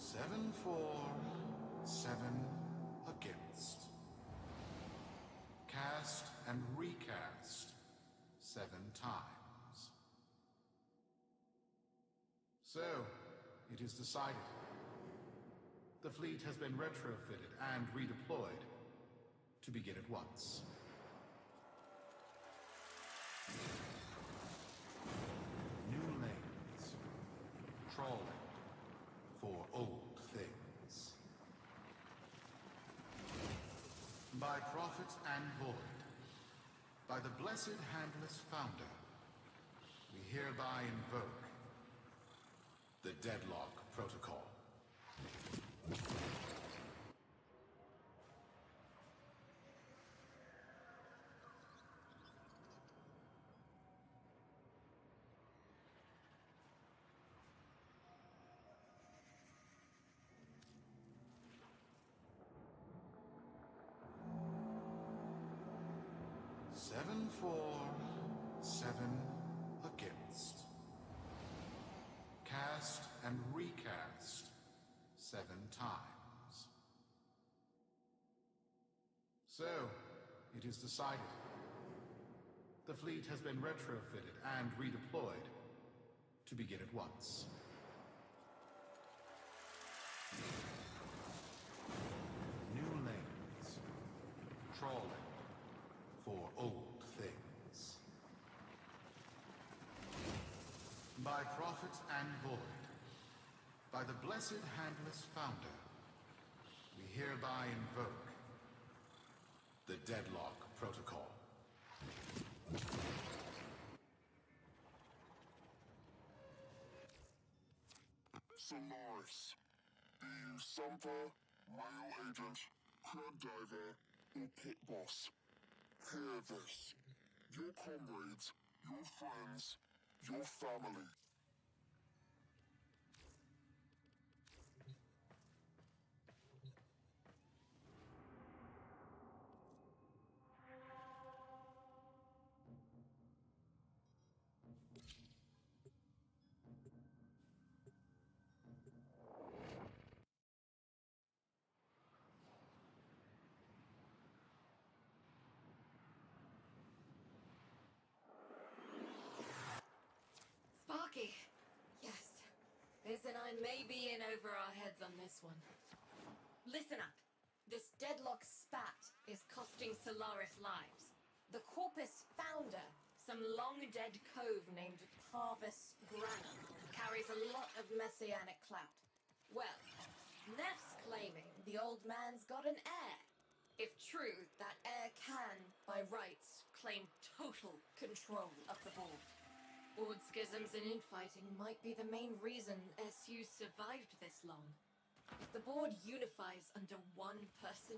7 for, 7 against. Cast and recast 7 times. So, it is decided. The fleet has been retrofitted and redeployed to begin at once. New lanes. Trawling for old things. By prophet and void, by the blessed handless founder, we hereby invoke the Deadlock Protocol. Seven for, 7 against. Cast and recast 7 times. So, it is decided. The fleet has been retrofitted and redeployed to begin at once. New lanes. Trawling for old things. By prophet and void, by the blessed handless founder, we hereby invoke the Deadlock Protocol. Solaris. Be you Sumper, Male Agent, Crab Diver, or Pit Boss. Hear this. Your comrades, your friends, your family. Sparky. Yes. Liz and I may be in over our heads on this one. Listen up. This Deadlock spat is costing Solaris lives. The Corpus founder, some long-dead cove named Parvis Grana, carries a lot of messianic clout. Well, Neff's claiming the old man's got an heir. If true, that heir can, by rights, claim total control of the board. Board schisms and infighting might be the main reason SU survived this long. If the board unifies under one person,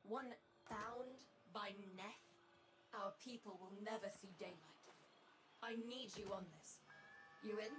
one bound by Neff, our people will never see daylight. I need you on this. You in?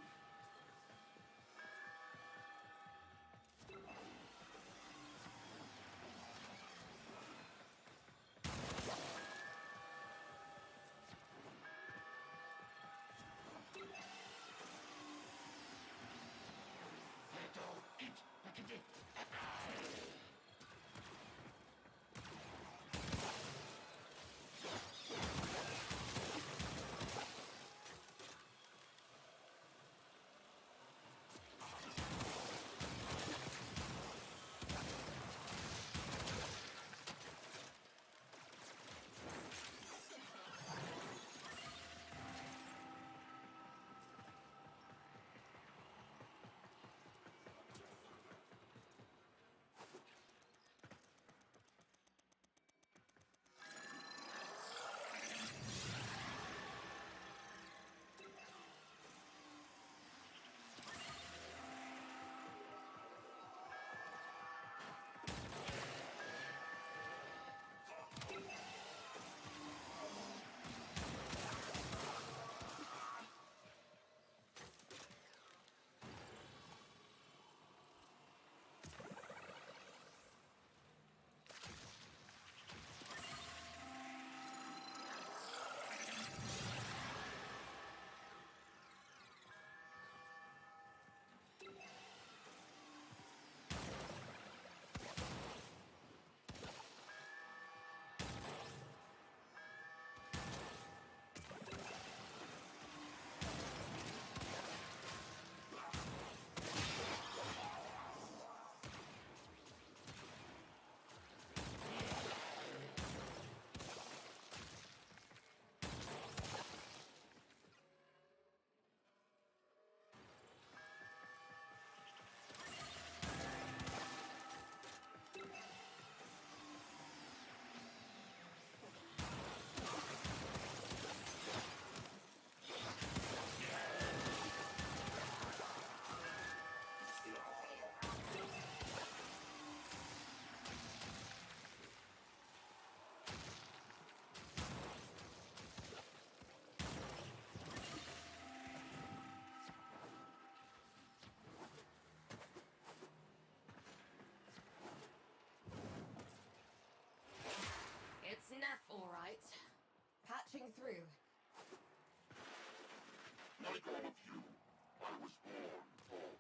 was born for.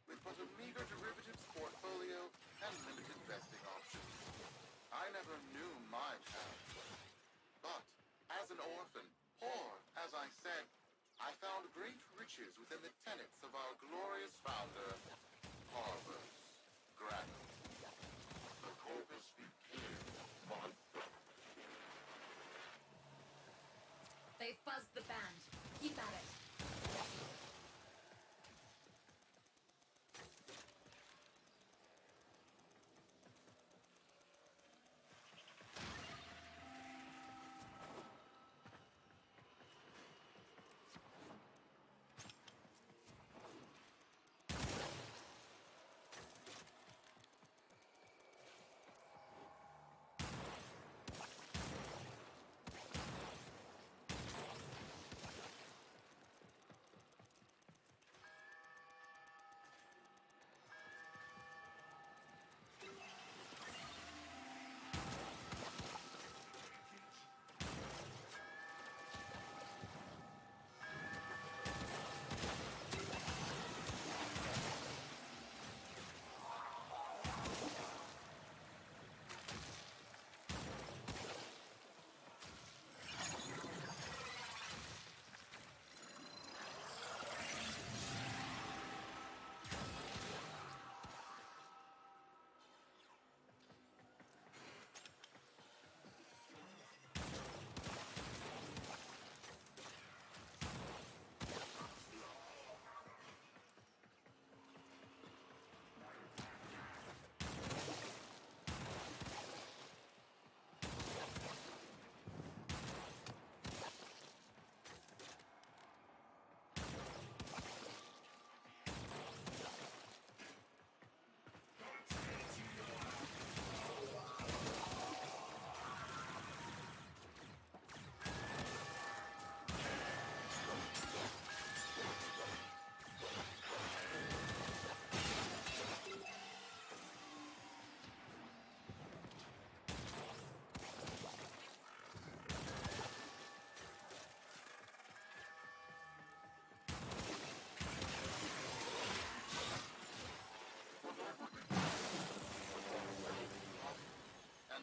With but a meager derivatives portfolio and limited vesting options. I never knew my path. But, as an orphan, or, as I said, I found great riches within the tenets of our glorious founder, Harvard's Granite. The corpus became my family. They fuzzed the band. Keep at it.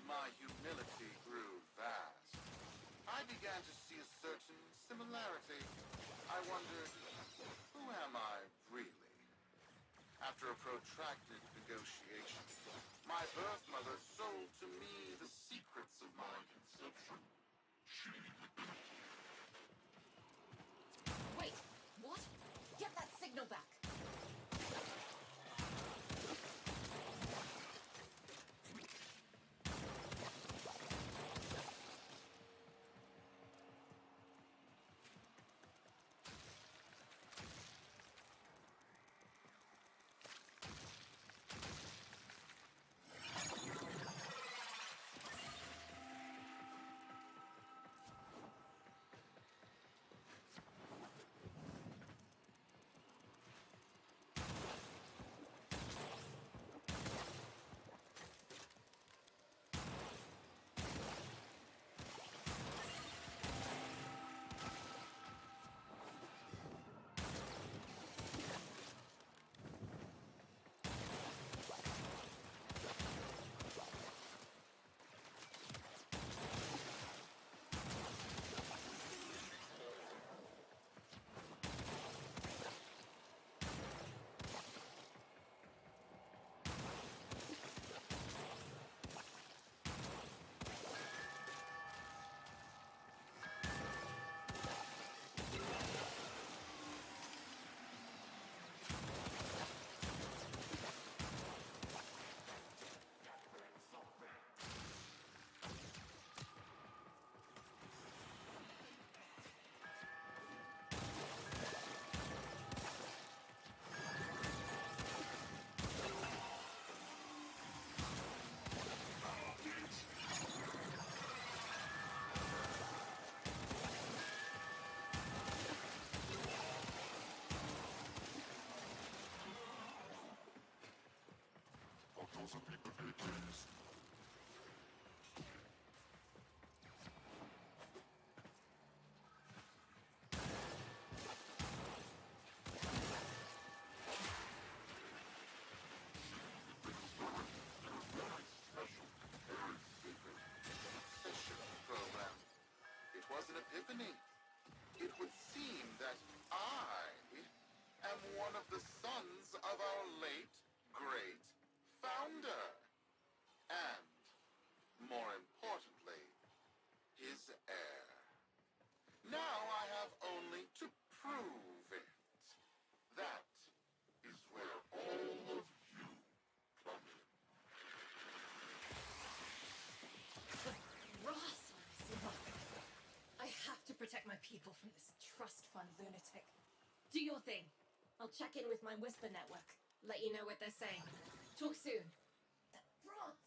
My humility grew vast. I began to see a certain similarity. I wondered, who am I really? After a protracted negotiation, my birth mother sold to me the secrets of my conception. Wait, what? Get that signal back. of the sons of our late, great founder. And, more importantly, his heir. Now I have only to prove it. That is where all of you come in. The brass on this lock. I have to protect my people from this trust fund lunatic. Do your thing. I'll check in with my Whisper network. Let you know what they're saying. Talk soon. The brass!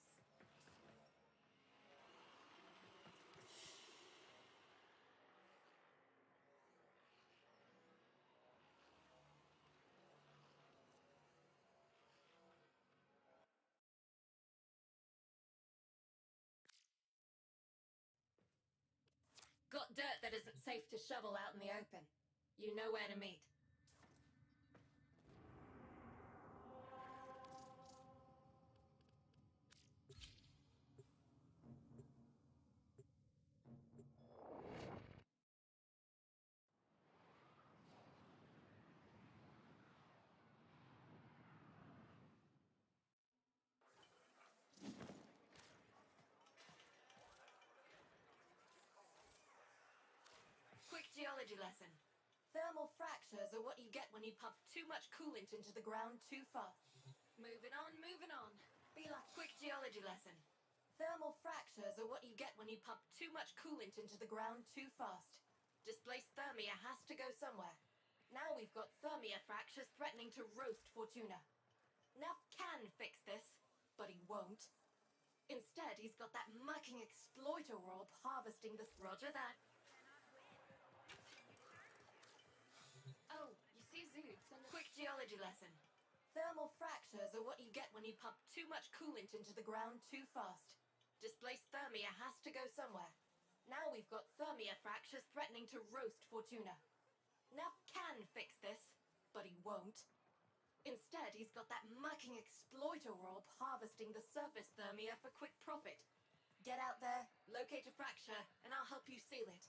Got dirt that isn't safe to shovel out in the open. You know where to meet. Quick geology lesson. Thermal fractures are what you get when you pump too much coolant into the ground too fast. Moving on, moving on. Be like quick geology lesson. Thermal fractures are what you get when you pump too much coolant into the ground too fast. Displaced thermia has to go somewhere. Now we've got thermia fractures threatening to roast Fortuna. Neff can fix this, but he won't. Instead, he's got that mucking exploiter orb harvesting the... Roger that. Oh, you see Zoods and... Quick geology lesson. Thermal fractures are what you get when you pump too much coolant into the ground too fast. Displaced thermia has to go somewhere. Now we've got thermia fractures threatening to roast Fortuna. Neff can fix this, but he won't. Instead, he's got that mucking exploiter orb harvesting the surface thermia for quick profit. Get out there, locate a fracture, and I'll help you seal it.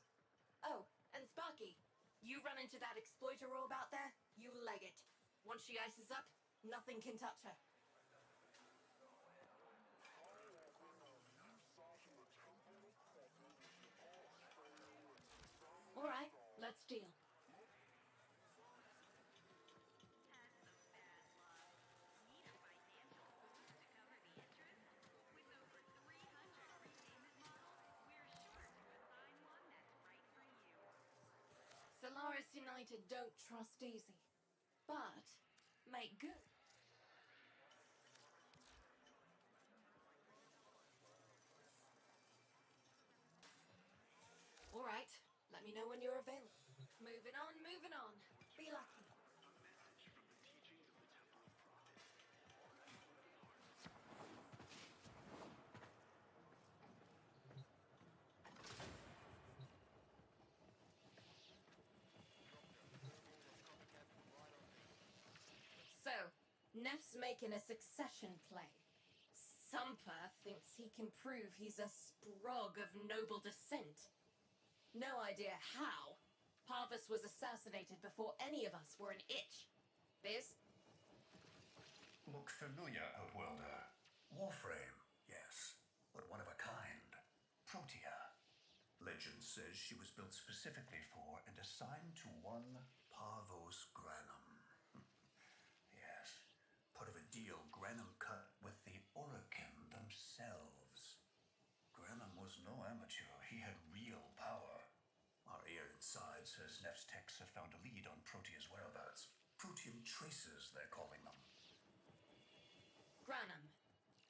Oh, and Sparky, you run into that exploiter orb out there, you leg it. Once she ices up, nothing can touch her. All right, let's deal. Solaris United don't trust easy, but make good. All right, let me know when you're available. Moving on, moving on. Be lucky. So, Neff's making a succession play. Sumper thinks he can prove he's a sprog of noble descent. No idea how. Parvus was assassinated before any of us were an itch. Biz? Look familiar, Outworlder. Warframe, yes, but one of a kind. Protea. Legend says she was built specifically for and assigned to one Parvos Granum. Yes, part of a deal Granum cut with the Orokin themselves. Granum was no amateur. He had real power. Our ear inside says Neff's techs have found a lead on Protea's whereabouts. Protean traces, they're calling them. Granum,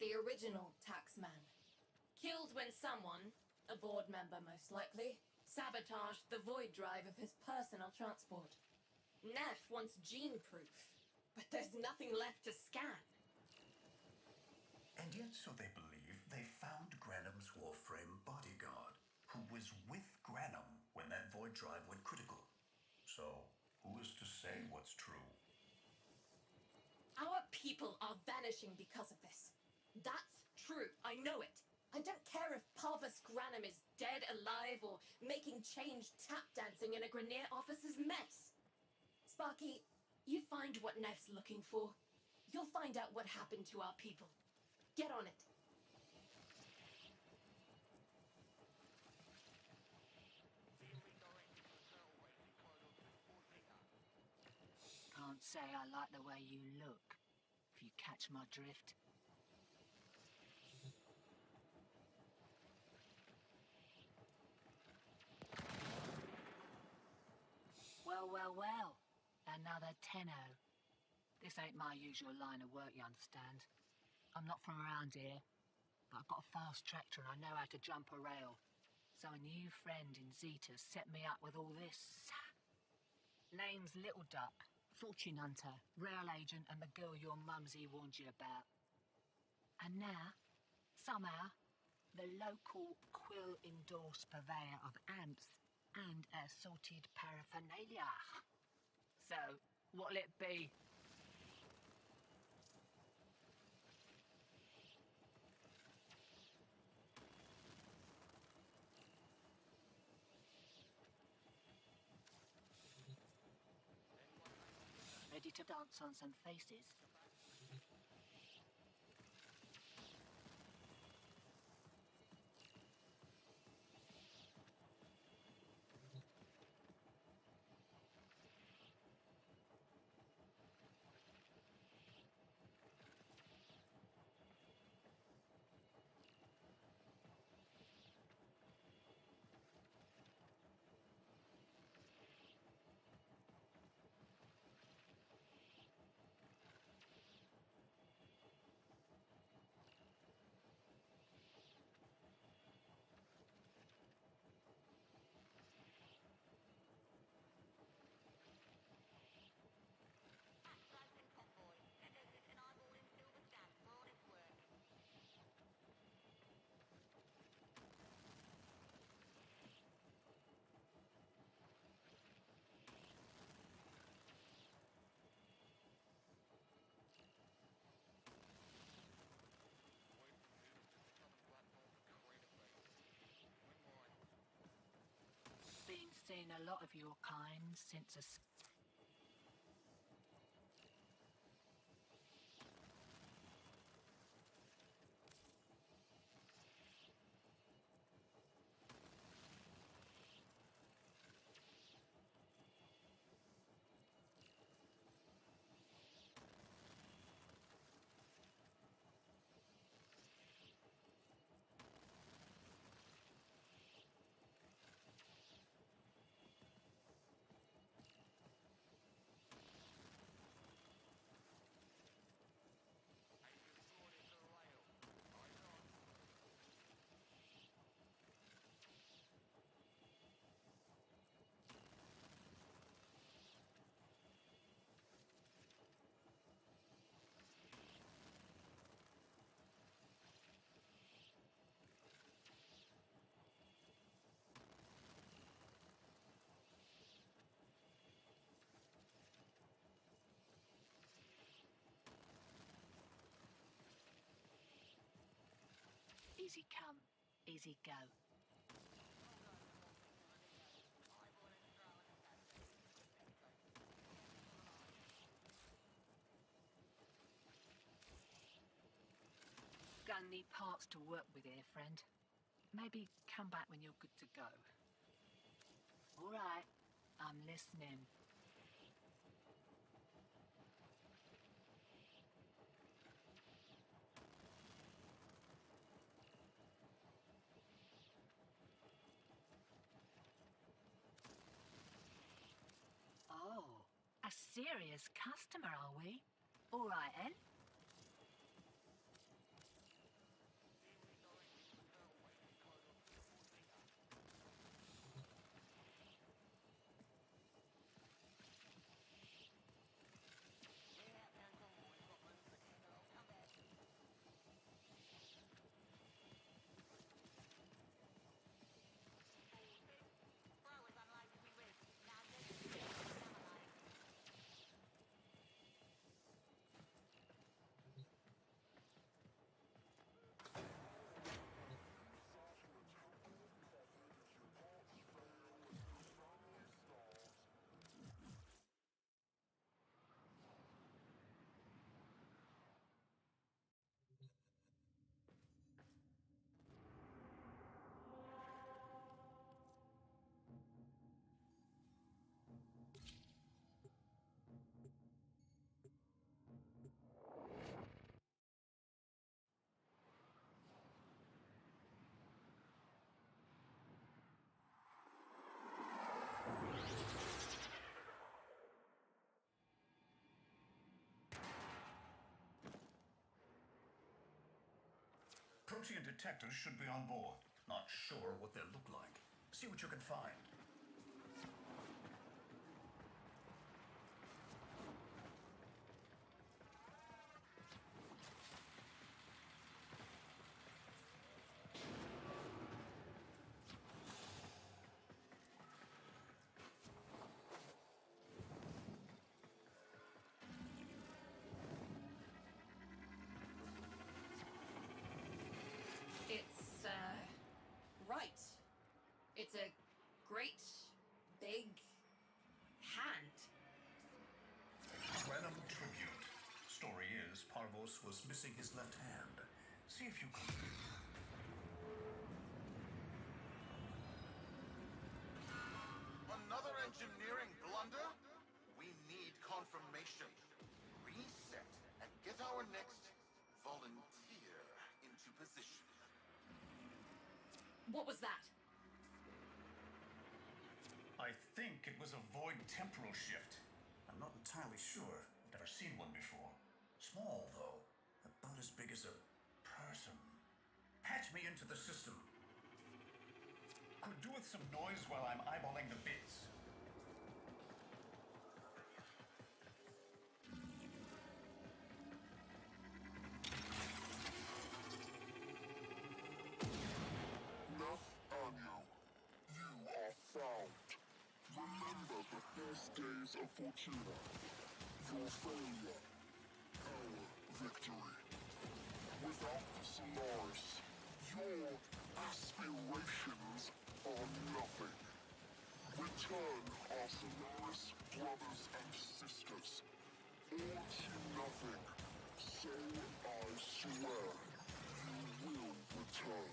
the original taxman. Killed when someone, a board member most likely, sabotaged the void drive of his personal transport. Neff wants gene proof, but there's nothing left to scan. And yet, so they believe, they found Granum's Warframe bodyguard, who was with Granum when that void drive went critical. So, who is to say what's true? Our people are vanishing because of this. That's true, I know it. I don't care if Parvus Granum is dead, alive, or making change tap dancing in a Grenier officer's mess. Sparky, You find what Neff's looking for. You'll find out what happened to our people. Get on it. Can't say I like the way you look, if you catch my drift. Well, well, well. Another tenno. This ain't my usual line of work, you understand. I'm not from around here, but I've got a fast tractor and I know how to jump a rail. So a new friend in Zeta set me up with all this. Name's Little Duck, fortune hunter, rail agent, and the girl your mumsy warned you about. And now, somehow, the local Quill-endorsed purveyor of amps and assorted paraphernalia. So, what'll it be? Ready to dance on some faces? Been seeing a lot of your kind since a... Easy come, easy go. Gonna need parts to work with here, friend. Maybe come back when you're good to go. All right, I'm listening. Oh, a serious customer, are we? All right, then. Protean detectors should be on board. Not sure what they'll look like. See what you can find. It's, right. It's a great, big hand. Random tribute. Story is, Parvos was missing his left hand. See if you can... Another engineering blunder? We need confirmation. Reset and get our next volunteer into position. What was that? I think it was a void temporal shift. I'm not entirely sure. I've never seen one before. Small, though. About as big as a person. Patch me into the system. Could do with some noise while I'm eyeballing the bits. Nathaniel, you are found. Remember the first days of Fortuna. Your failure, our victory. Without the Solaris, your aspirations are nothing. Return our Solaris brothers and sisters, or to nothing. So I swear, you will return.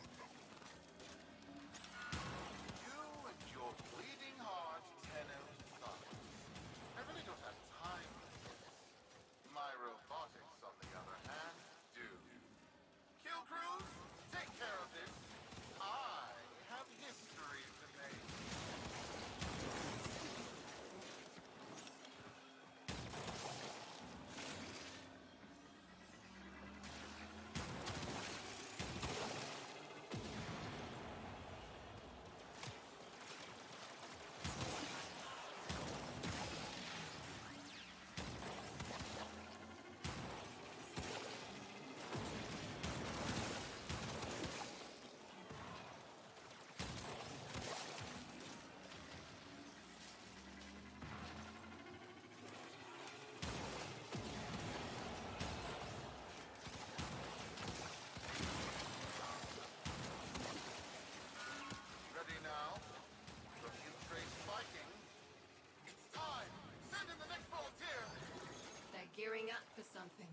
You and your bleeding heart, Tenos thugs. I really don't have time for this. My robotics, on the other hand, do. Kill crews, take care of this. I have history to make. Ready now? Review trace Viking. It's time! Send in the next volunteer! They're gearing up for something.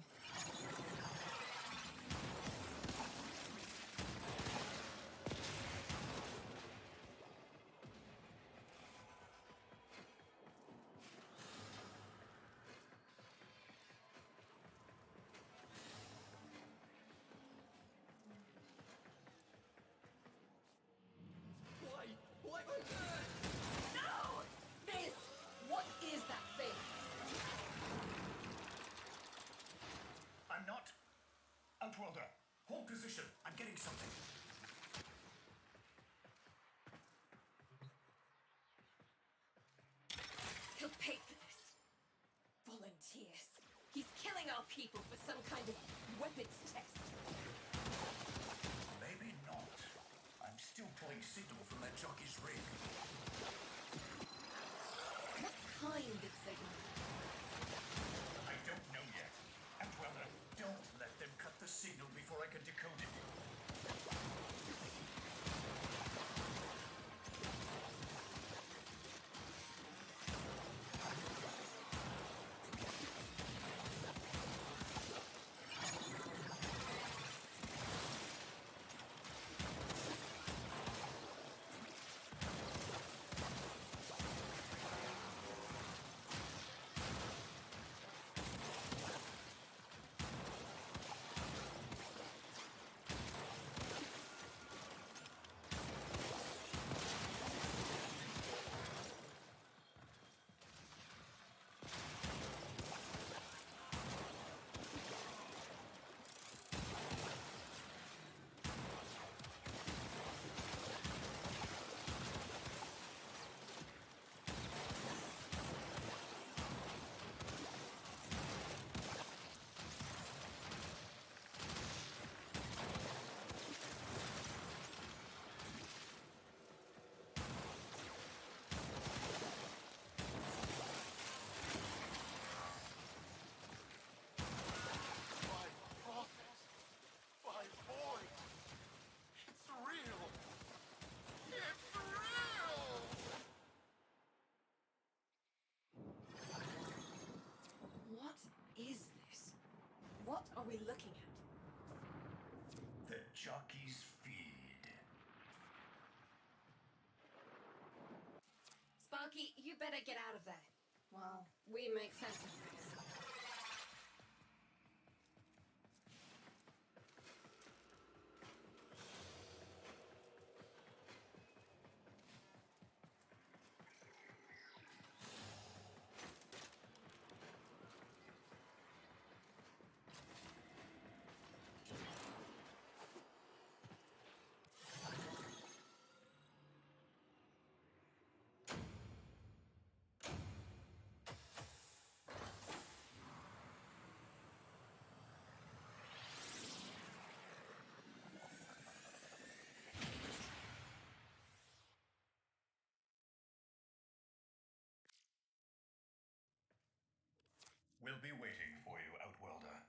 Why on earth? No! This! What is that thing? I'm not. Outworlder, hold position. I'm getting something. He'll pay for this. Volunteers. He's killing our people for some kind of weapons test. Maybe not. I'm still pulling signal from that jockey's rig. What kind of signal? I don't know yet. Outworlder, don't let them cut the signal before I can decode it. What are we looking at? The jockey's feed. Sparky, you better get out of there. Well, we make sense of this. We'll be waiting for you, Outworlder.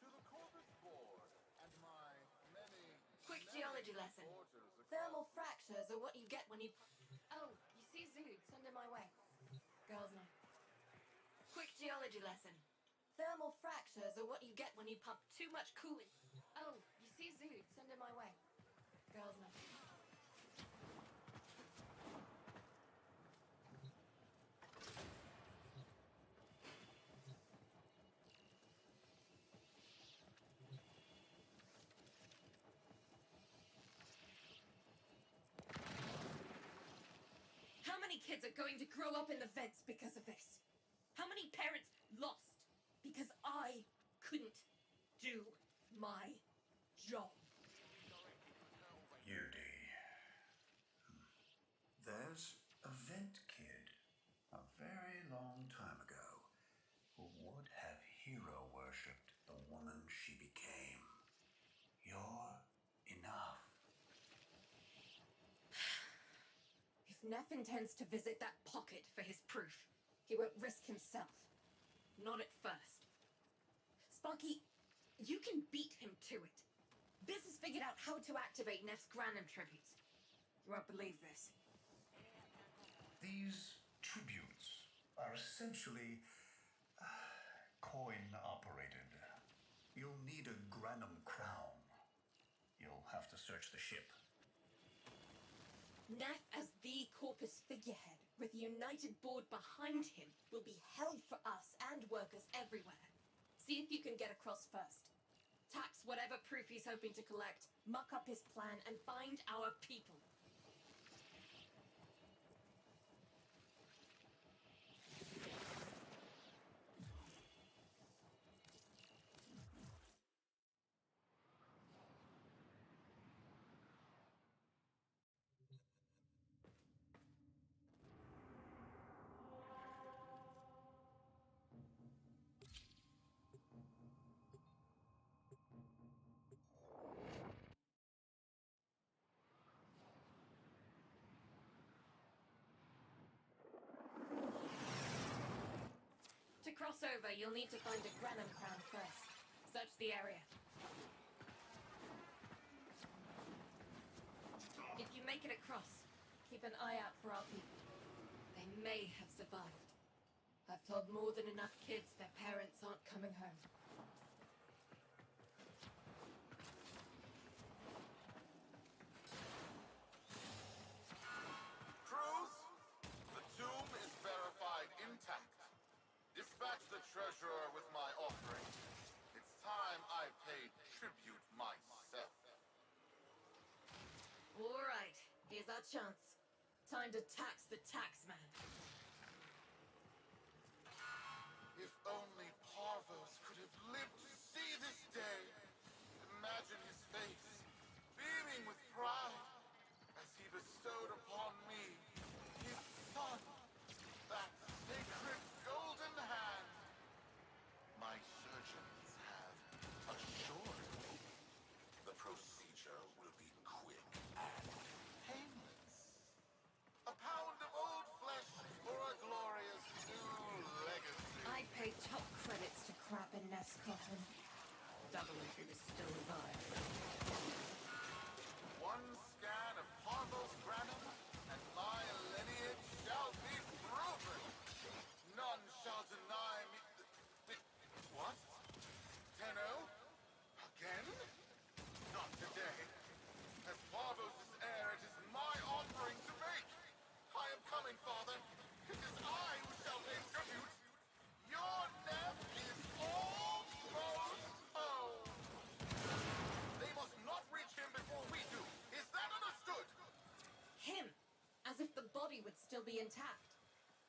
To the Corvus Board and my many Quick geology lesson. supporters across Thermal fractures are what you get when you... Oh, you see Zood, send him my way. Girls' night. Quick geology lesson. Thermal fractures are what you get when you pump too much coolant. Oh, you see Zood, send him my way. Girls' night. How many kids are going to grow up in the vents because of this? How many parents lost because I couldn't do my job? Yudi. There's a vent kid a very long time ago who would have hero worshipped the woman she became. You're enough. If Neff intends to visit that pocket for his proof, he won't risk himself. Not at first. Sparky, you can beat him to it. Biz has figured out how to activate Neff's Granum tributes. You won't believe this. These tributes are essentially coin-operated. You'll need a Granum crown. You'll have to search the ship. Neff as the Corpus figurehead, with the United Board behind him, will be hell for us and workers everywhere. See if you can get across first. Tax whatever proof he's hoping to collect, muck up his plan, and find our people. To cross over, you'll need to find a Granum crown first. Search the area. If you make it across, keep an eye out for our people. They may have survived. I've told more than enough kids their parents aren't coming home. Cruz, the tomb is verified intact. Dispatch the treasurer with my offering. It's time I paid tribute myself. All right, here's our chance. Time to tax the taxman. If only Parvos could have lived to see this day. Imagine his face, beaming with pride, as he bestowed upon me his son, that sacred golden hand. My surgeons have assured me the procedure will be quick and painless. A pound of old flesh would still be intact.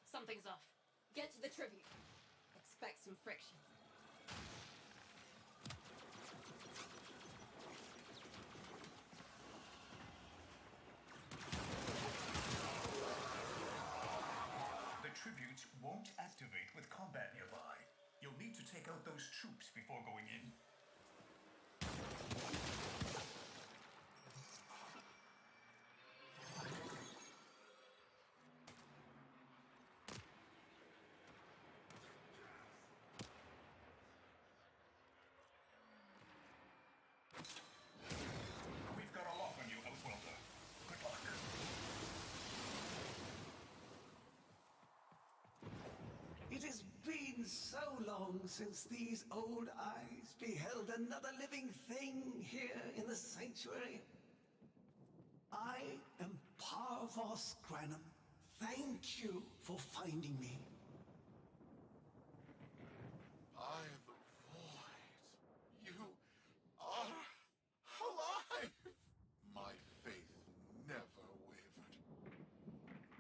Something's off. Get to the tribute. Expect some friction. The tributes won't activate with combat nearby. You'll need to take out those troops before going in. We've got a lock on you, Outworlder. Good luck. It has been so long since these old eyes beheld another living thing here in the sanctuary. I am Parvos Granum. Thank you for finding me. By the void, you are alive! My faith never wavered.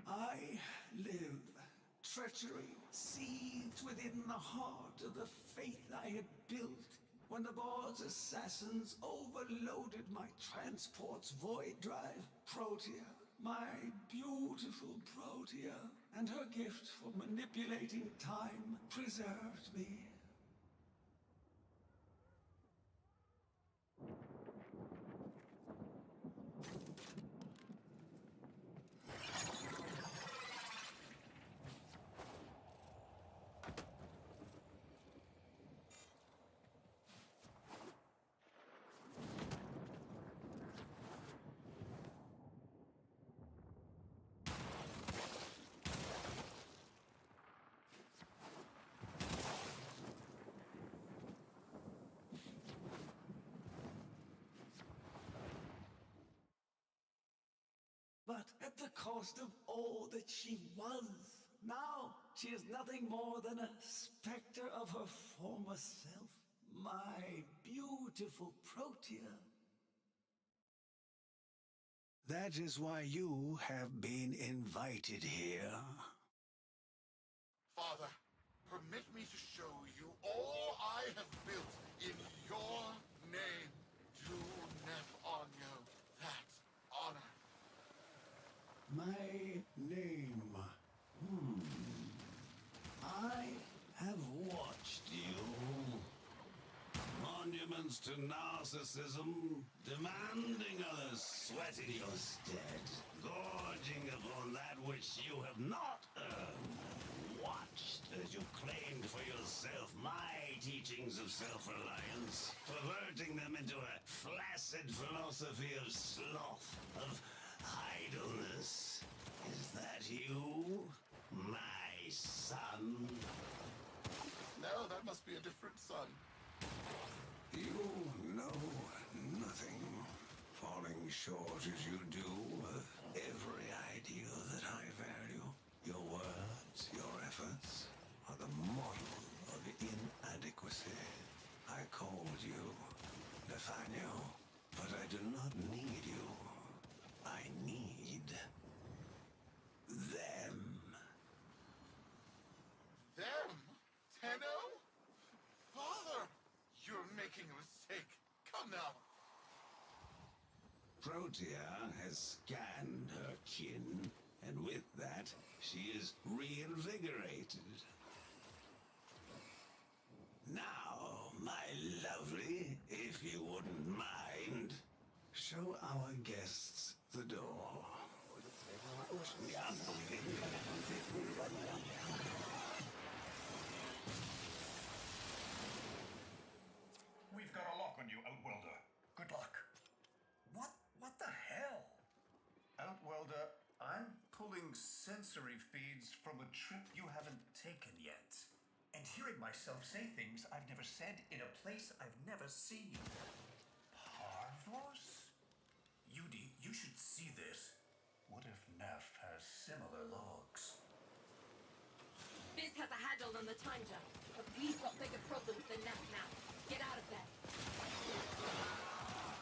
I live. Treachery seethed within the heart of the faith I had built when the board's assassins overloaded my transport's void drive. Protea, my beautiful Protea, and her gift for manipulating time preserved me. But at the cost of all that she was. Now she is nothing more than a specter of her former self. My beautiful Protea. That is why you have been invited here. Father, permit me to show you all I have built in your name. Do Nef Anyo that honor. My name. I have watched you. Monuments to narcissism, demanding others sweat in your stead, gorging upon that which you have not earned. Watched as you claimed for yourself my teachings of self-reliance, perverting them into a flaccid philosophy of sloth, of idleness. Is that you, my son? No, that must be a different son. You know nothing, falling short as you do of every ideal that I value. Your words, your efforts, are the model of inadequacy. I called you Nathaniel, but I do not need you. I need them. Them? Tenno? Father, you're making a mistake. Come now. Protea has scanned her kin, and with that, she is reinvigorated. Now, my lovely, if you wouldn't mind, show our guests the door. We've got a lock on you, Outworlder. Good luck. What the hell? Outworlder, I'm pulling sensory feeds from a trip you haven't taken yet. And hearing myself say things I've never said in a place I've never seen. Parvos? Yudi, you should see this. What if Nef has similar logs? Biz has a handle on the time jump, but we've got bigger problems than that now. Get out of there.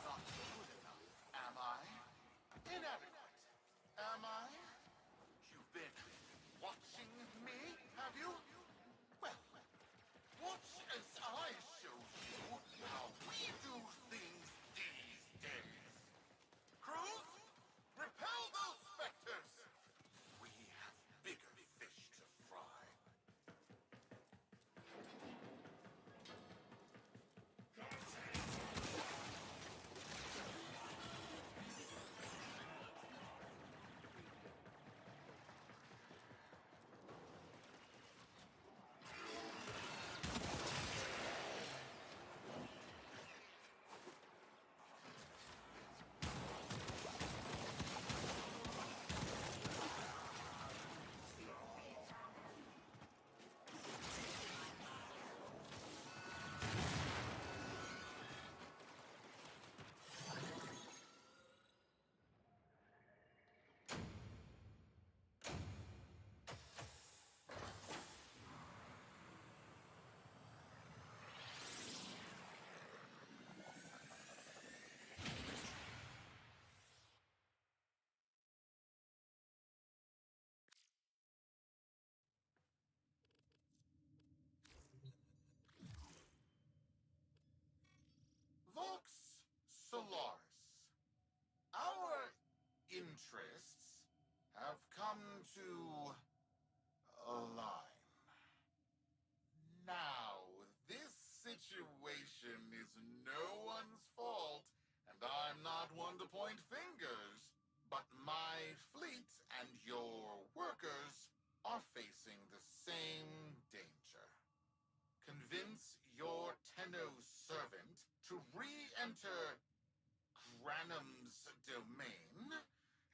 Not good enough, am I? Inadequate, am I? You've have you? Well, watch as I show you how we do things these days. Crews, repel those specters! We have bigger fish to fry. Vox Solaris. Our interests have come to align. Now, this situation is no one's fault, and I'm not one to point fingers, but my fleet and your workers are facing the same danger. Convince your Tenno servant to re-enter Granum's domain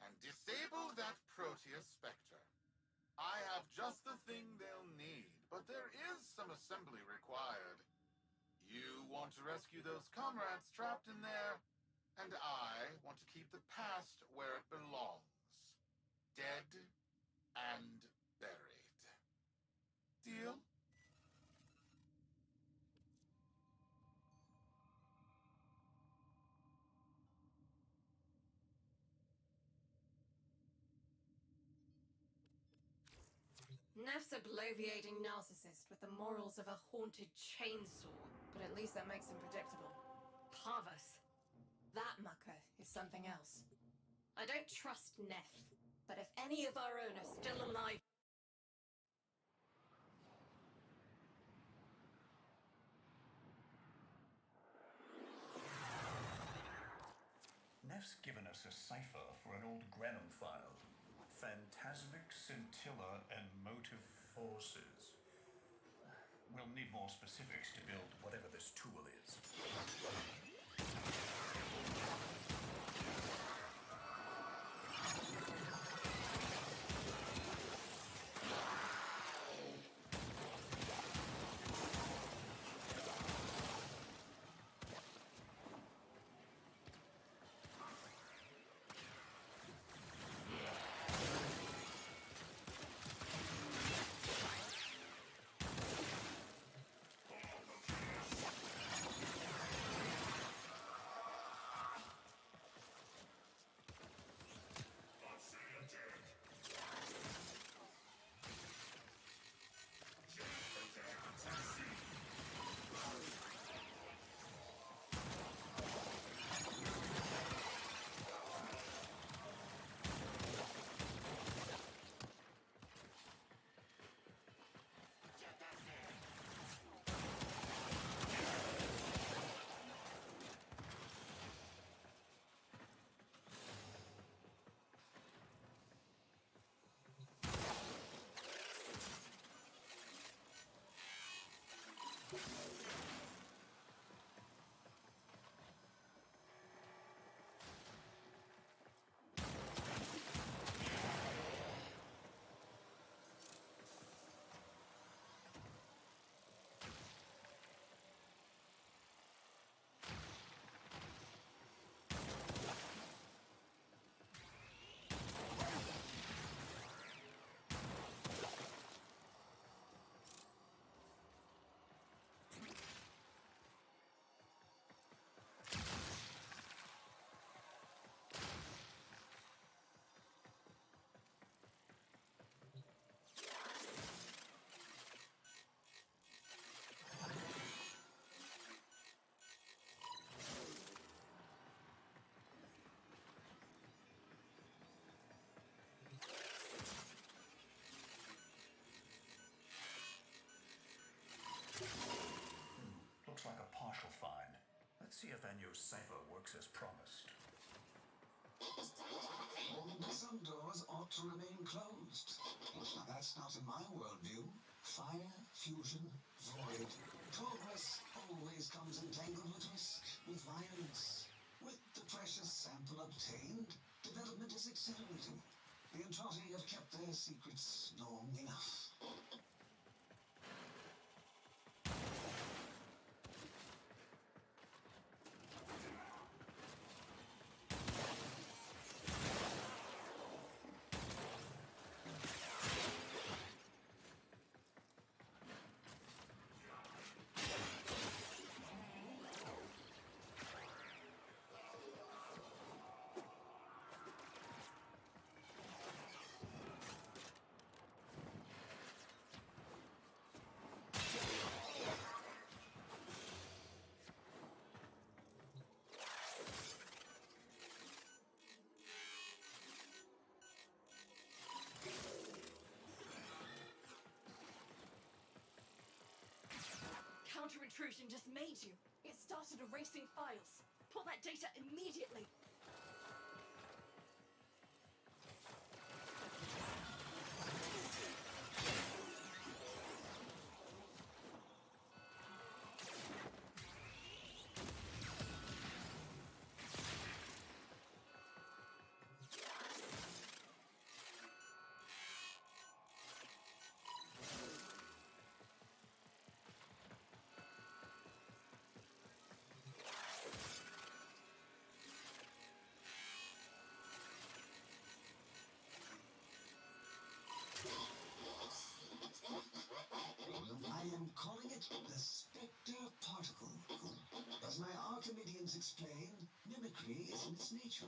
and disable that Proteus Spectre. I have just the thing they'll need, but there is some assembly required. You want to rescue those comrades trapped in there, and I want to keep the past where it belongs. Dead and buried. Deal? Neff's a bloviating narcissist with the morals of a haunted chainsaw, but at least that makes him predictable. Parvus. That mucker is something else. I don't trust Neff, but if any of our own are still alive... Neff's given us a cipher for an old Granum file. Phantasmic scintilla and motive forces. We'll need more specifics to build whatever this tool is. see if Anyo's cipher works as promised. Some doors ought to remain closed. Now that's not in my worldview. Fire, fusion, void. Progress always comes entangled with risk, with violence. With the precious sample obtained, development is accelerating. The Entrotti have kept their secrets long enough. Counter-intrusion just made you. It started erasing files. Pull that data immediately. I am calling it the Spectre Particle. As my Archimedeans explain, mimicry is in its nature.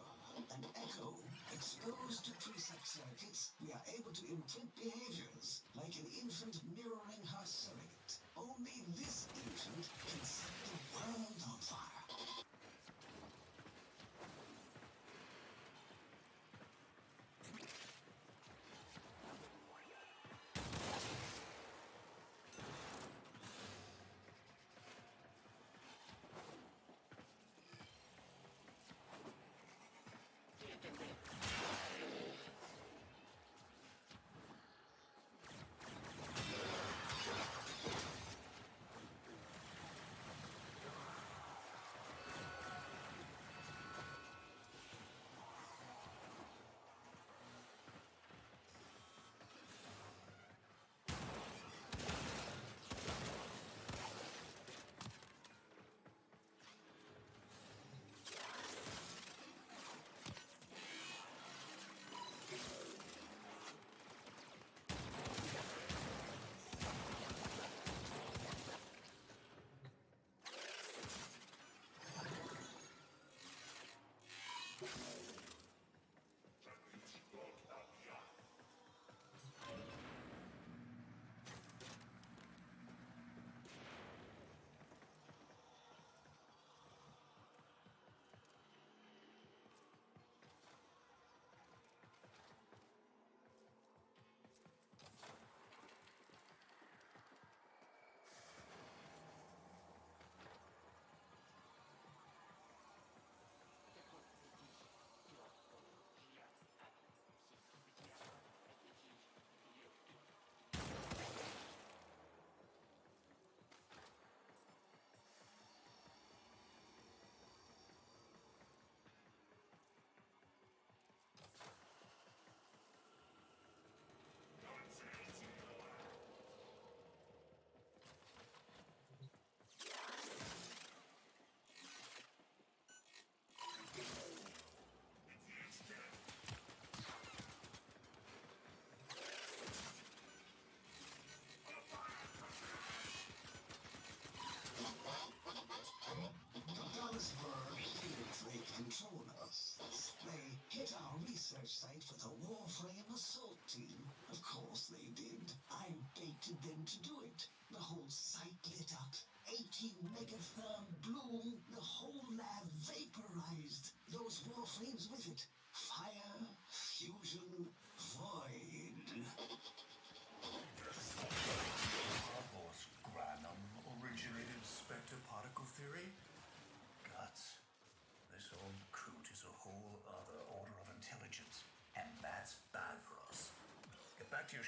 An echo, exposed to precept circuits, we are able to imprint behaviors, like an infant mirroring her surrogate. Only this infant can set the world on fire.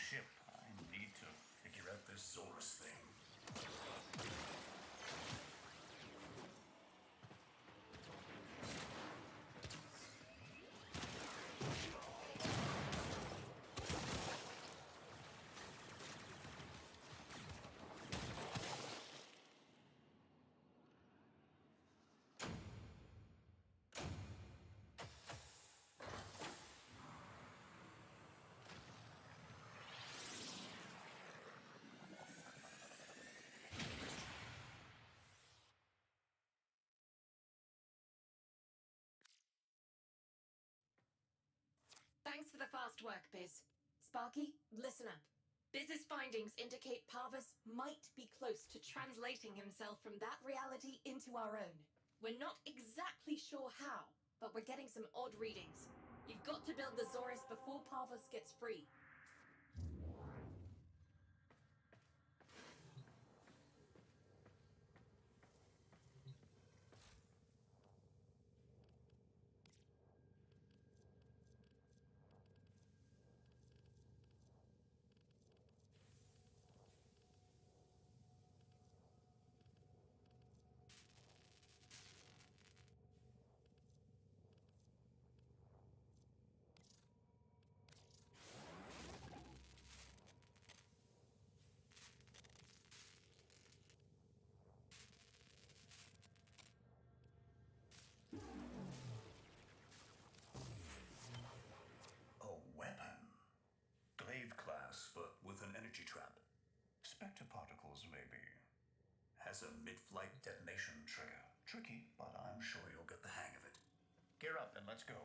ship. I need to figure out this Zorus thing. Thanks for the fast work, Biz. Sparky, listen up. Biz's findings indicate Parvus might be close to translating himself from that reality into our own. We're not exactly sure how, but we're getting some odd readings. You've got to build the Zorus before Parvus gets free. A weapon. Glaive class, but with an energy trap. Spectre particles, maybe. Has a mid-flight detonation trigger. Tricky, but I'm sure you'll get the hang of it. Gear up and let's go.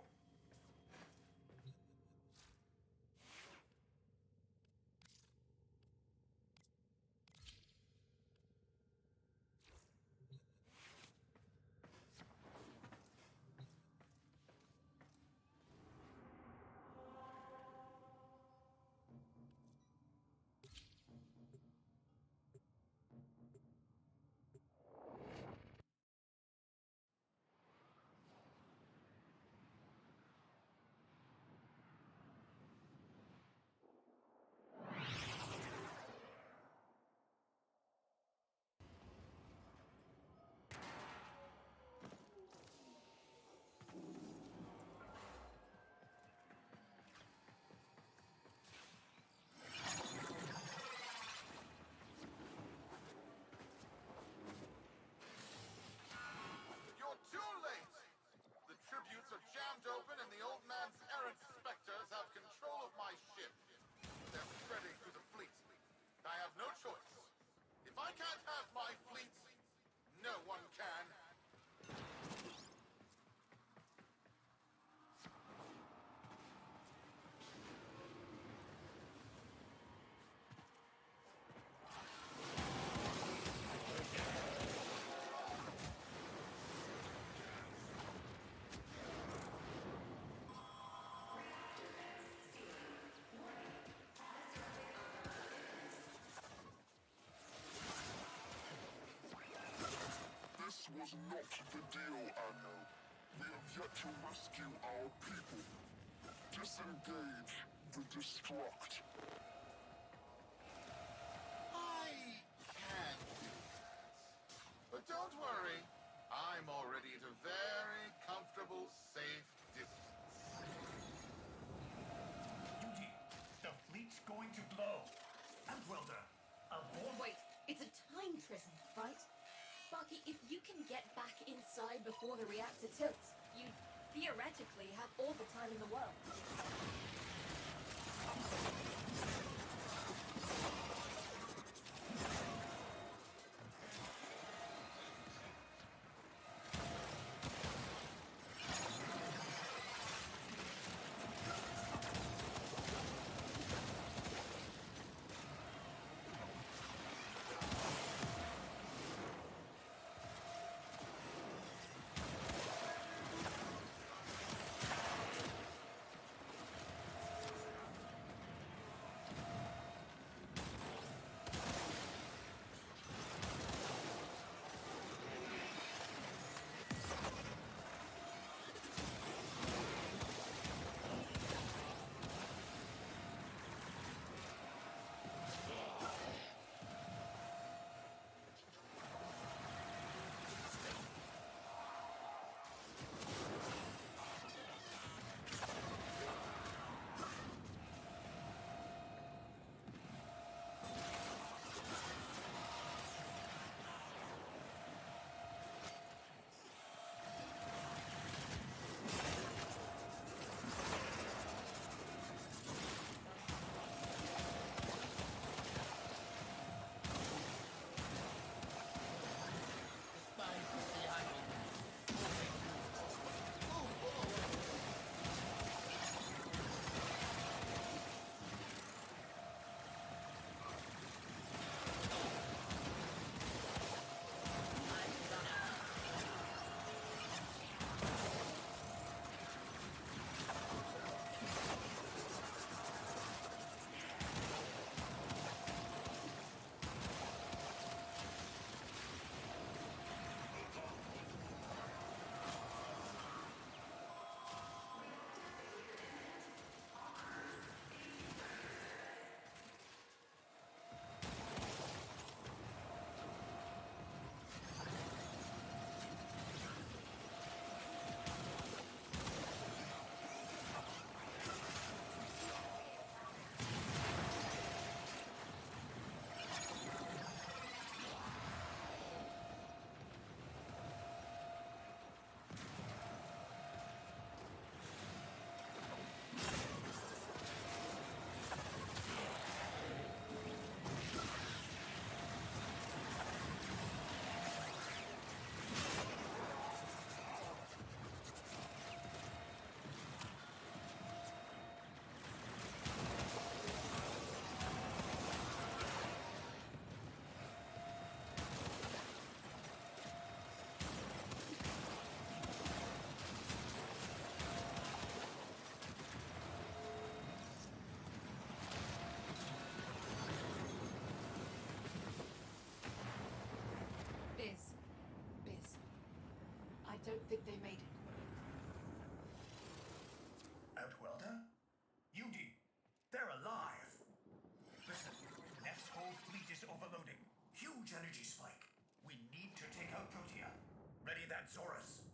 You're too late! The tributes are jammed open and the old man's errant specters have control of my ship. They're spreading through the fleet. I have no choice. If I can't have my fleet, no one can. This was not the deal, Anno. We have yet to rescue our people. Disengage the destruct. I can do that. But don't worry, I'm already at a very comfortable, safe distance. Duty, the fleet's going to blow. Outwelder, aboard. Wait, it's a time prison, right? Sparky, if you can get back inside before the reactor tilts, you theoretically have all the time in the world. don't think they made it. Outwelder? Yudi, they're alive. Listen, Neff's whole fleet is overloading. Huge energy spike. We need to take out Protea. Ready that Zorus.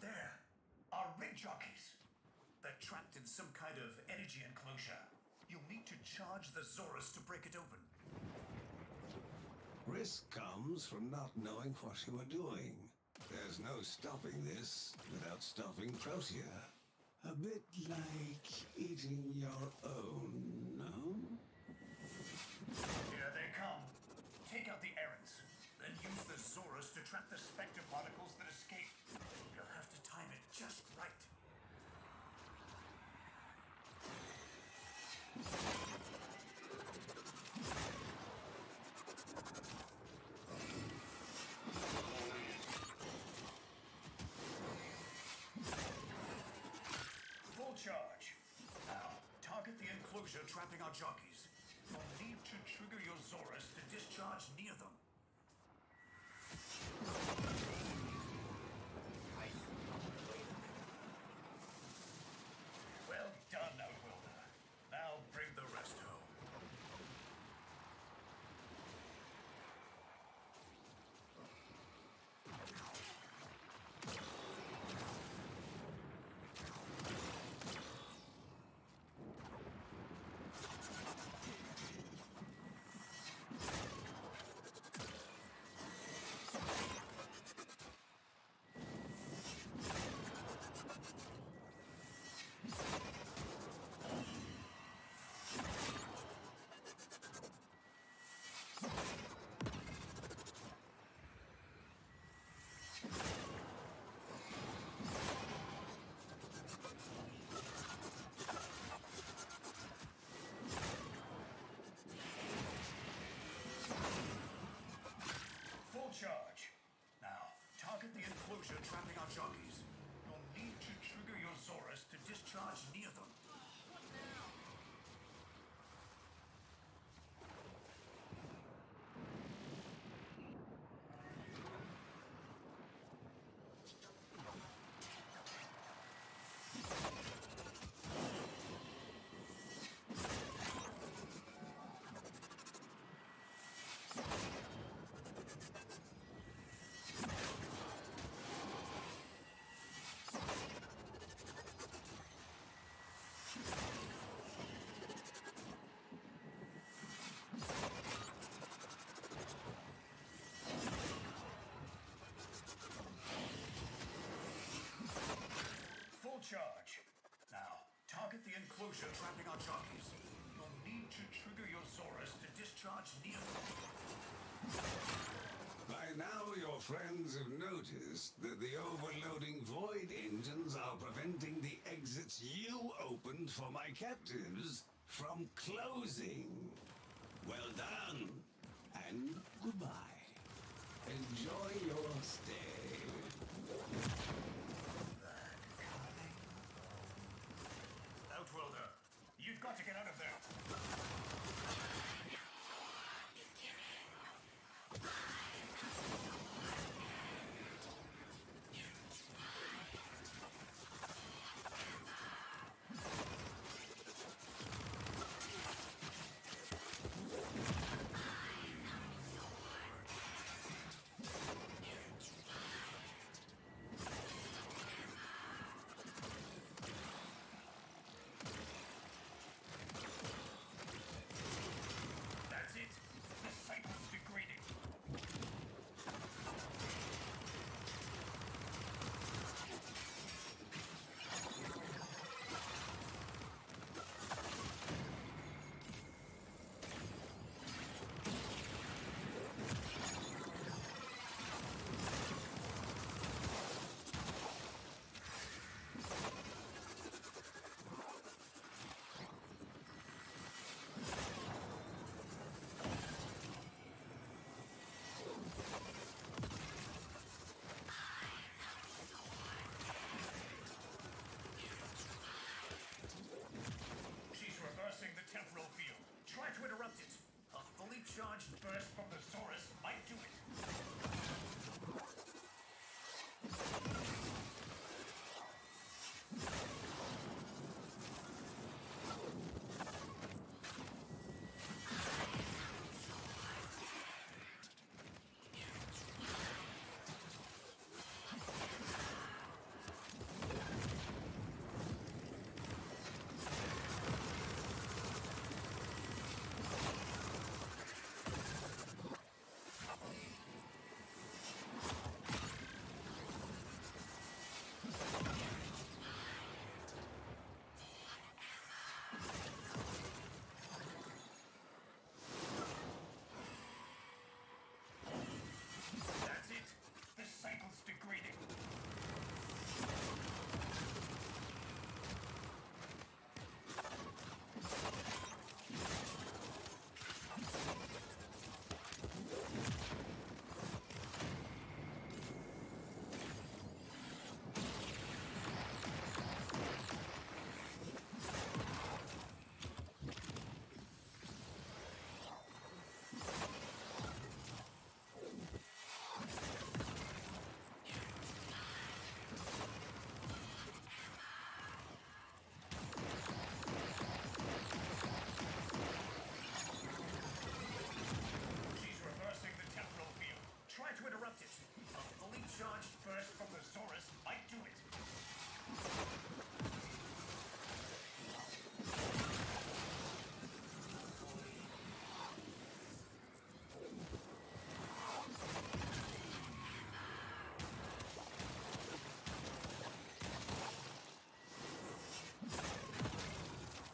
There. Our rig jockeys. They're trapped in some kind of energy enclosure. You'll need to charge the Zorus to break it open. Risk comes from not knowing what you are doing. There's no stopping this without stopping Protea. A bit like eating your own, no? Here they come. Take out the errants, then use the Zorus to trap the Spectre particles that escape. You'll have to time it just right. Full charge. Now, target the enclosure trapping our jockeys. You'll need to trigger your Zorus to discharge near them. Well done, Outwelder. Now bring the rest home. Full charge. Now, target the enclosure trapping our jockeys. You'll need to trigger your Zorus to discharge near them. Full charge. Now, target the enclosure trapping our jockeys. You'll need to trigger your Zorus to discharge near them. By now, your friends have noticed that the overloading void engines are preventing the exits you opened for my captives from closing. Well done, and goodbye. Enjoy your stay. Outwelder, you've got to get out of there. charged burst from the Saurus might do it. That's it. The cycle's degrading. She's reversing the temporal field. Try to interrupt it. A fully charged burst from the Saurus might do it.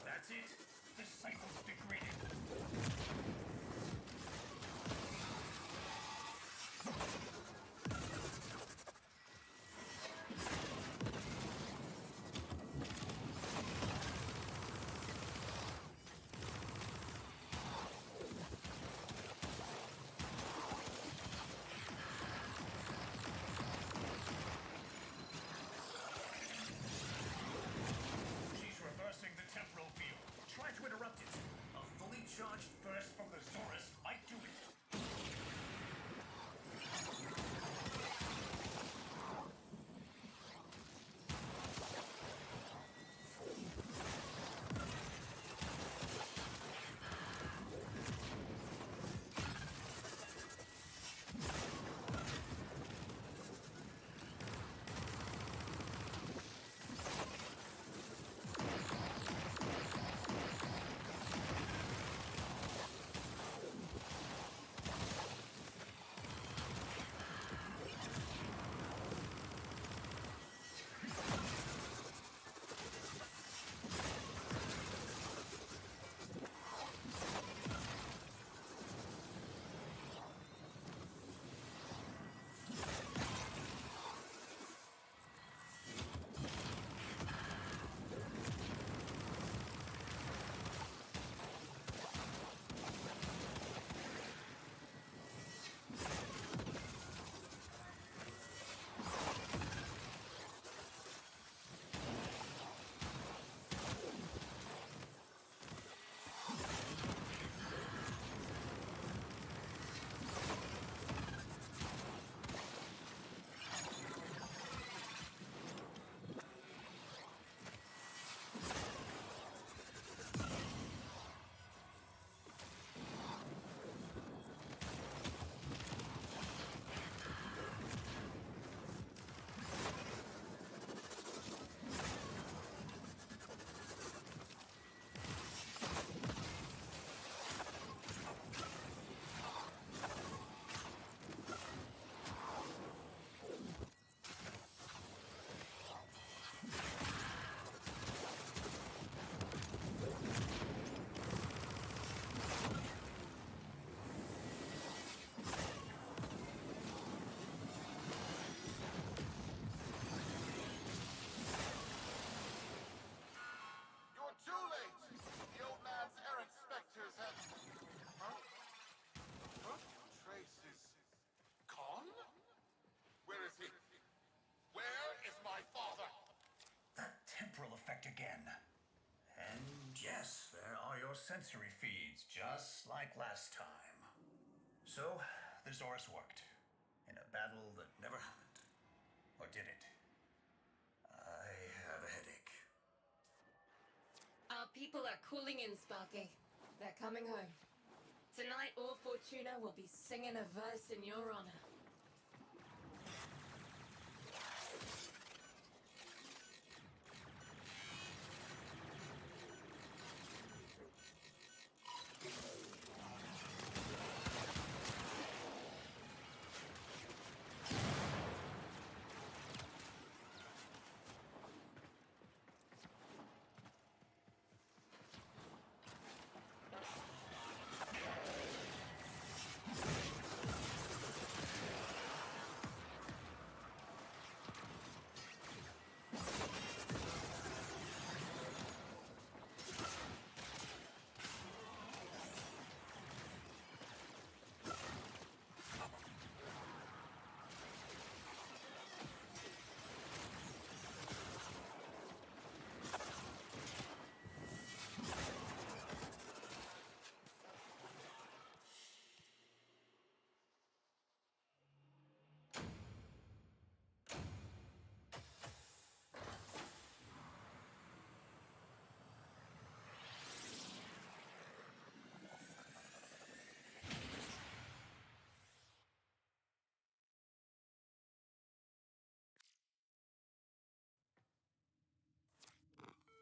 That's it. The cycle's degraded. She's reversing the temporal field. Try to interrupt it. A fully charged burst from the Saurus might do it. You're too late! The old man's errant specters have... Huh? Huh? Trace is... gone? Where is he? Where is my father? That temporal effect again. And yes, there are your sensory feeds, just like last time. So, the Zorus worked. In a battle that never happened. Or did it? I have a headache. Our people are calling in, Sparky. They're coming home. Tonight, all Fortuna will be singing a verse in your honor.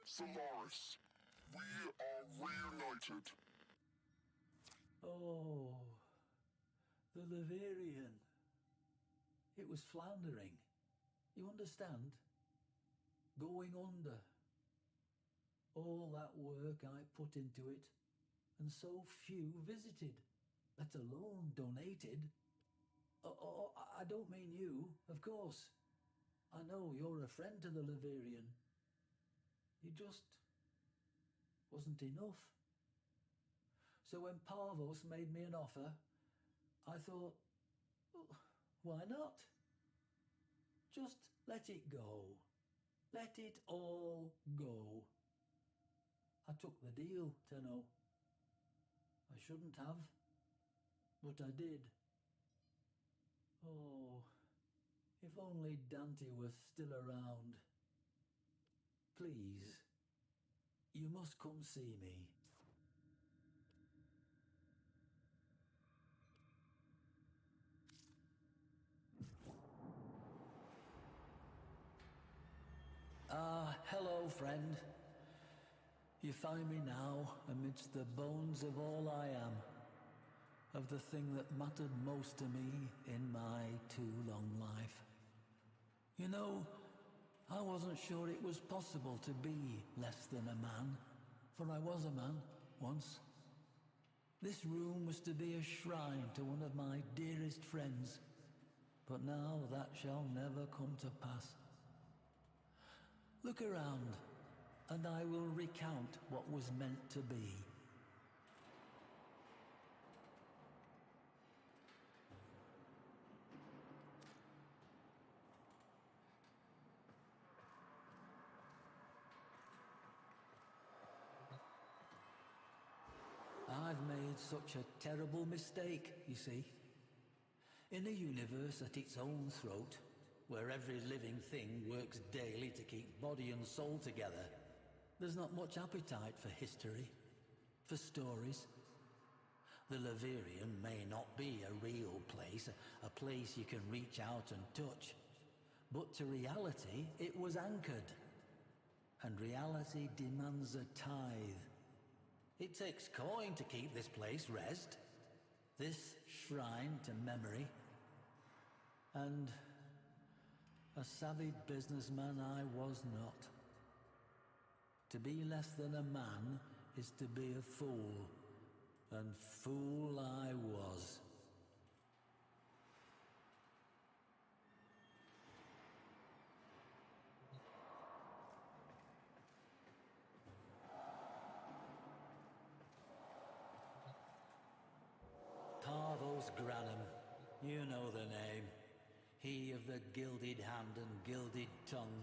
Solaris, we are reunited. Oh, the Leverian. It was floundering. You understand? Going under. All that work I put into it, and so few visited, let alone donated. Oh, I don't mean you, of course. I know you're a friend to the Leverian. You just wasn't enough. So when Parvos made me an offer, I thought, "Oh, why not? Just let it go. Let it all go." I took the deal, Tenno. I shouldn't have, but I did. Oh, if only Dante was still around. Please, you must come see me. Ah, hello, friend. You find me now amidst the bones of all I am, of the thing that mattered most to me in my too long life. You know, I wasn't sure it was possible to be less than a man, for I was a man once. This room was to be a shrine to one of my dearest friends, but now that shall never come to pass. Look around, and I will recount what was meant to be. I've made such a terrible mistake, you see. In a universe at its own throat, where every living thing works daily to keep body and soul together, there's not much appetite for history, for stories. The Leverian may not be a real place, a place you can reach out and touch, but to reality it was anchored. And reality demands a tithe. It takes coin to keep this place rest, this shrine to memory. And a savvy businessman I was not. To be less than a man is to be a fool, and fool I was. Parvos Granum, you know the name. He of the gilded hand and gilded tongue.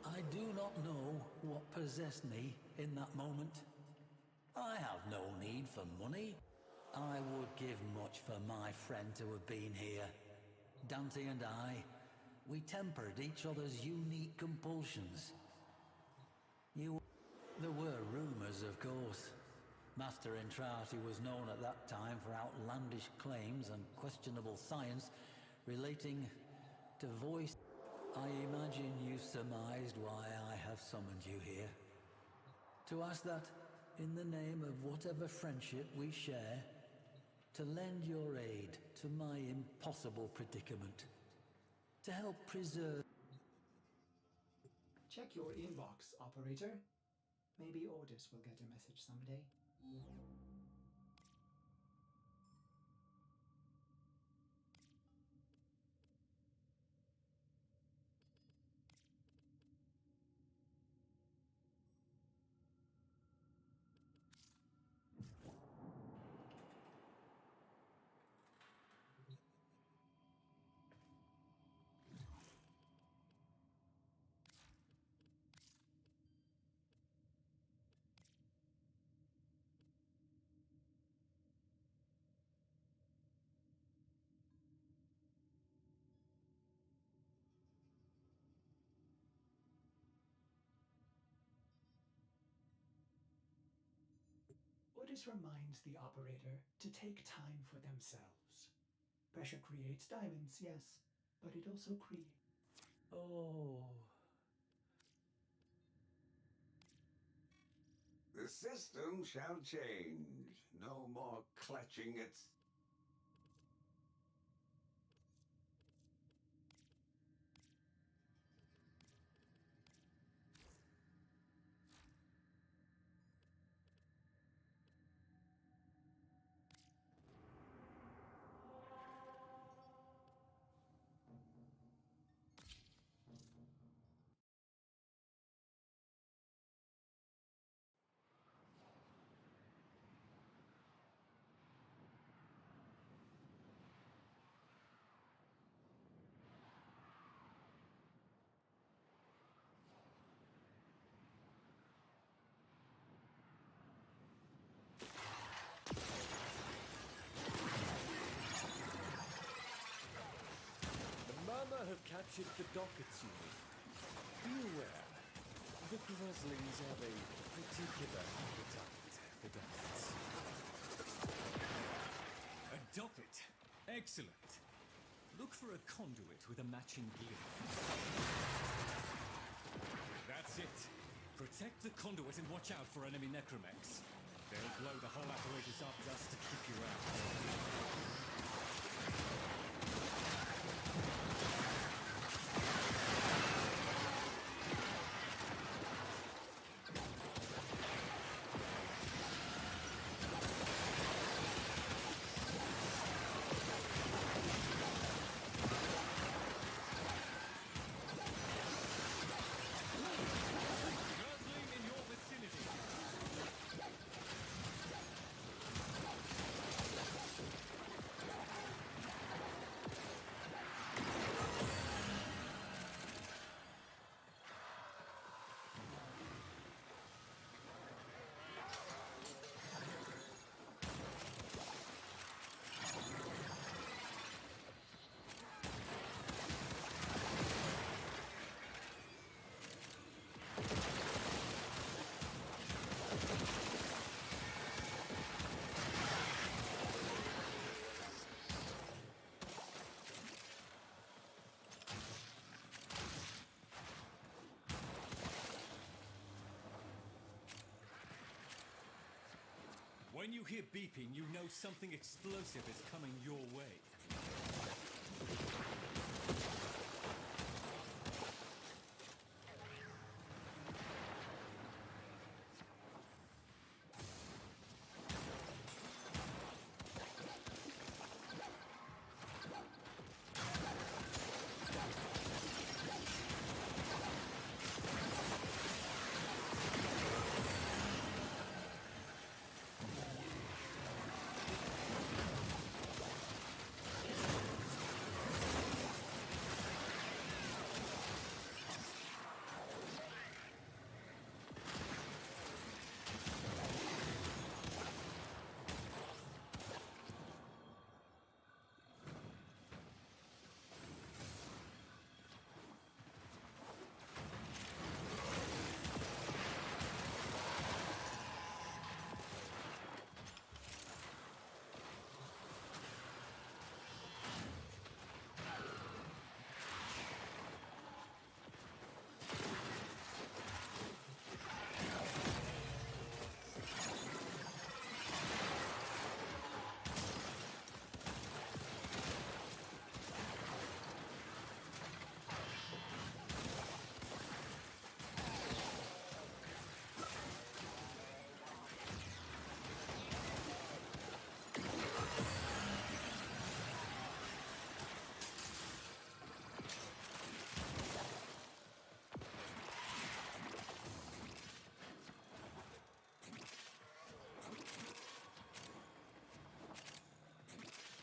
I do not know what possessed me in that moment. I have no need for money, I would give much for my friend to have been here. Dante and I, we tempered each other's unique compulsions. There were rumours, of course. Master Entrati was known at that time for outlandish claims and questionable science relating to voice. I imagine you surmised why I have summoned you here. To ask that, in the name of whatever friendship we share, to lend your aid to my impossible predicament. To help preserve... Check your inbox, operator. Maybe Ordis will get a message someday. Ordis reminds the operator to take time for themselves. Pressure creates diamonds, yes, but it also creates... Oh... The system shall change. No more clutching at... Mama have captured the dockets unit. Be aware, the Groslings have a particular appetite for dockets. A docket? Excellent. Look for a conduit with a matching glyph. That's it. Protect the conduit and watch out for enemy necromechs. They'll blow the whole apparatus up just to keep you out. When you hear beeping, you know something explosive is coming your way.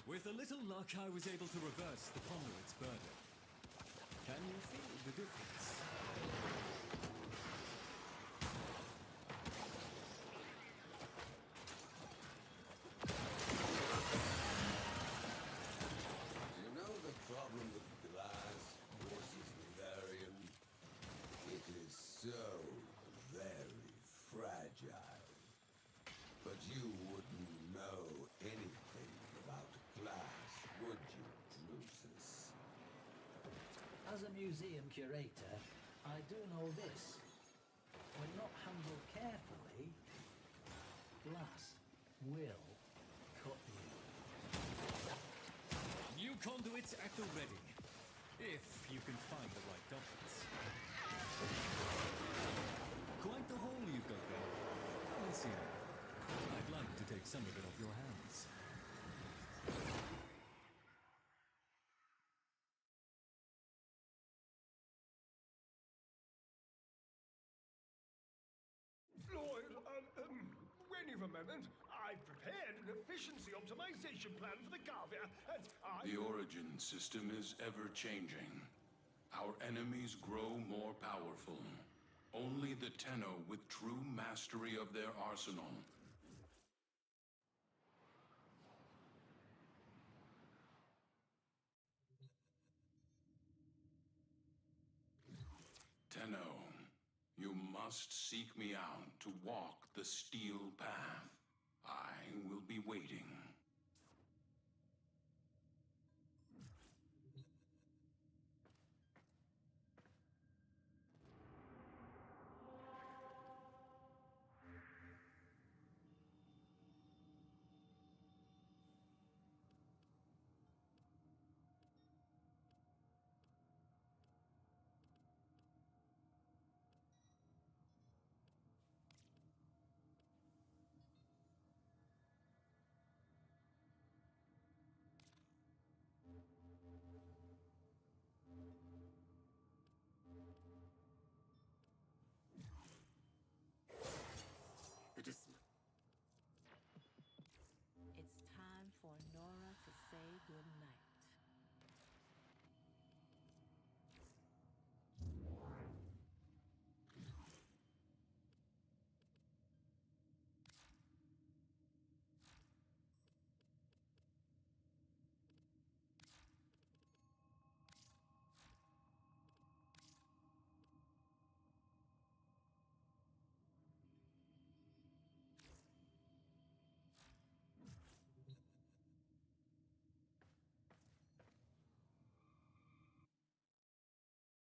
With a little luck, I was able to reverse the conduit's burden. Can you feel the difference? You know the problem with glass, Mrs. Valerian? It is so very fragile. But you wouldn't know anything about glass, would you, Drusus? As a museum curator, I do know this. When not handled carefully, glass will cut you. New conduits at the ready. If you can find the right doublets. Quite the hole you've got there. Let's see. I'd like to take some of it off your hands. Lloyd, when you've a moment, I've prepared an efficiency optimization plan for the Garvia, and The origin system is ever-changing. Our enemies grow more powerful. Only the Tenno with true mastery of their arsenal. Tenno, you must seek me out to walk the steel path. I will be waiting.